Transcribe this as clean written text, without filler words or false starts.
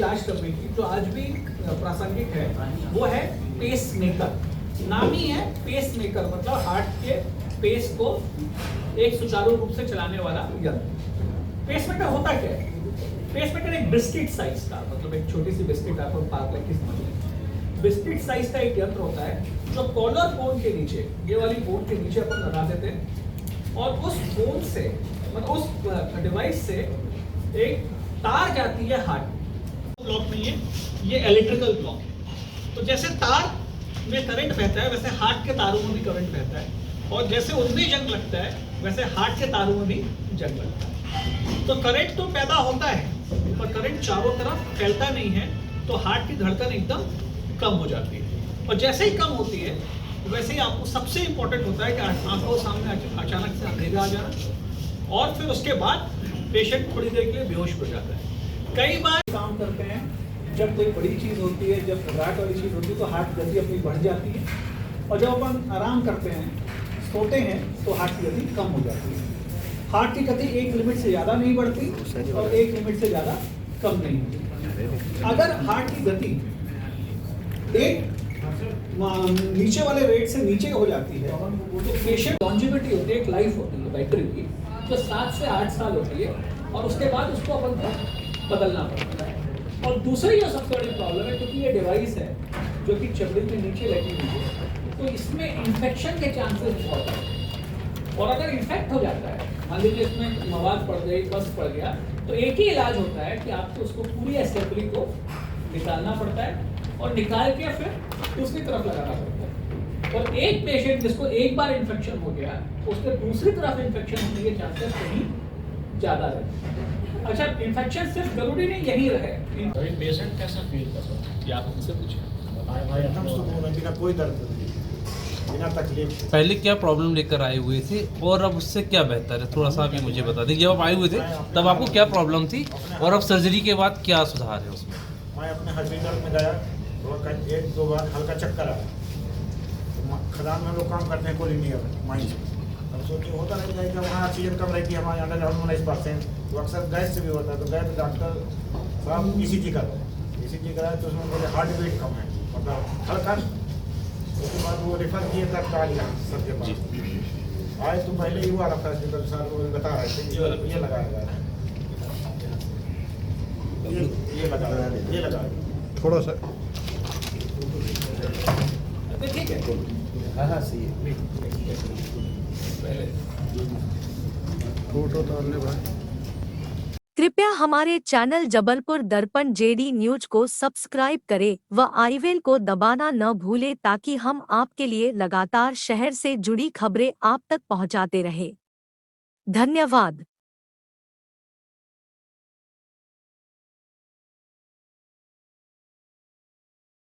इलाज करने की जो आज भी प्रासंगिक है वो है पेस मेकर। नाम ही है पेस मेकर, मतलब हार्ट के पेस को एक सुचारू रूप से चलाने वाला यंत्र। पेस मेकर होता क्या है? पेस मेकर एक बिस्किट साइज का, मतलब एक छोटी सी बिस्किट आप पार्क की समझ लें, बिस्किट साइज का एक यंत्र होता है जो कॉलर बोन के नीचे, ये वाली बोन के नीचे अपन लगा देते हैं और उस बोन से, मतलब उस डिवाइस से एक तार जाती है हार्ट ब्लॉक में। ये इलेक्ट्रिकल ब्लॉक है। तो जैसे तार में करंट बहता है वैसे हार्ट के तारों में भी करंट बहता है, और जैसे उनमें जंग लगता है वैसे हार्ट के तारों में भी जंग लगता है। तो करंट तो पैदा होता है पर करंट चारों तरफ फैलता नहीं है, तो हार्ट की धड़कन एकदम कम हो जाती है। और जैसे ही कम होती है वैसे ही आपको सबसे इंपॉर्टेंट होता है कि आंखों सामने अचानक से अंधेरा आ जाना, और फिर उसके बाद पेशेंट थोड़ी देर के लिए बेहोश हो जाता है। कई बार काम करते हैं जब कोई बड़ी चीज़ होती है, जब घबराहट वाली चीज़ होती है तो हार्ट गति अपनी बढ़ जाती है, और जब अपन आराम करते हैं, सोते हैं, तो हार्ट की गति कम हो जाती है। हार्ट की गति एक लिमिट से ज़्यादा नहीं बढ़ती और एक लिमिट से ज़्यादा कम नहीं होती। अगर हार्ट की गति एक नीचे वाले रेट से नीचे हो जाती है तो पेशेंट लॉन्जिविटी होती है, एक लाइफ होती है बैटरी की जो 7 से 8 साल होती है, और उसके बाद उसको अपन को बदलना पड़ता है। और दूसरी जो सबसे बड़ी प्रॉब्लम है, क्योंकि ये डिवाइस है जो कि चमड़ी के नीचे लगी हुई है, तो इसमें इन्फेक्शन के चांसेस बहुत है। और अगर इन्फेक्ट हो जाता है, मान लीजिए इसमें मवाद पड़ गई, बस पड़ गया, तो एक ही इलाज होता है कि आपको उसको पूरी असेंबली को निकालना पड़ता है और निकाल के फिर दूसरी तरफ लगाना पड़ता है। और एक पेशेंट जिसको एक बार इन्फेक्शन हो गया, उसके दूसरी तरफ इन्फेक्शन होने के चांसेस कहीं ज़्यादा रहते हैं। अच्छा, इन्फेक्शन सिर्फ जरूरी नहीं यही रहे। अभी पेशेंट कैसा फील कर रहा है, या आप उनसे पूछें। हम तो बोल रहे हैं बिना कोई दर्द नहीं, बिना तकलीफ। पहले क्या प्रॉब्लम लेकर आए हुए थे और अब उससे क्या बेहतर है, थोड़ा सा भी मुझे बता दें। जब आप आए हुए थे तब आपको क्या प्रॉब्लम थी और अब सर्जरी के बाद क्या सुधार है उसमें? मैं अपने हॉस्पिटल में गया तो 1-2 बार हल्का चक्कर आया। तो खदान में हम लोग काम करते हैं कोलिनियर माइंड से, अब सोचे होता नहीं जाए कि वहाँ ऑक्सीजन कम रहती है, हमारे अंदर 19%, तो अक्सर गैस से भी होता है। तो गए तो डॉक्टर साहब ECG कराया तो उसमें बोले हार्ट बीट कम है, मतलब हल्का। उसके बाद वो रेफर किए तत्काल सबके पास आए, तो पहले ही हुआ रखा हॉस्पिटल सर वो बता रहे थे ये लगाया जा रहा है, ये लगा थोड़ा सा ठीक है। हाँ सही है। फोटो डालने भाई। कृपया हमारे चैनल जबलपुर दर्पण JD न्यूज को सब्सक्राइब करें व आई बेल को दबाना न भूलें ताकि हम आपके लिए लगातार शहर से जुड़ी खबरें आप तक पहुंचाते रहें। धन्यवाद।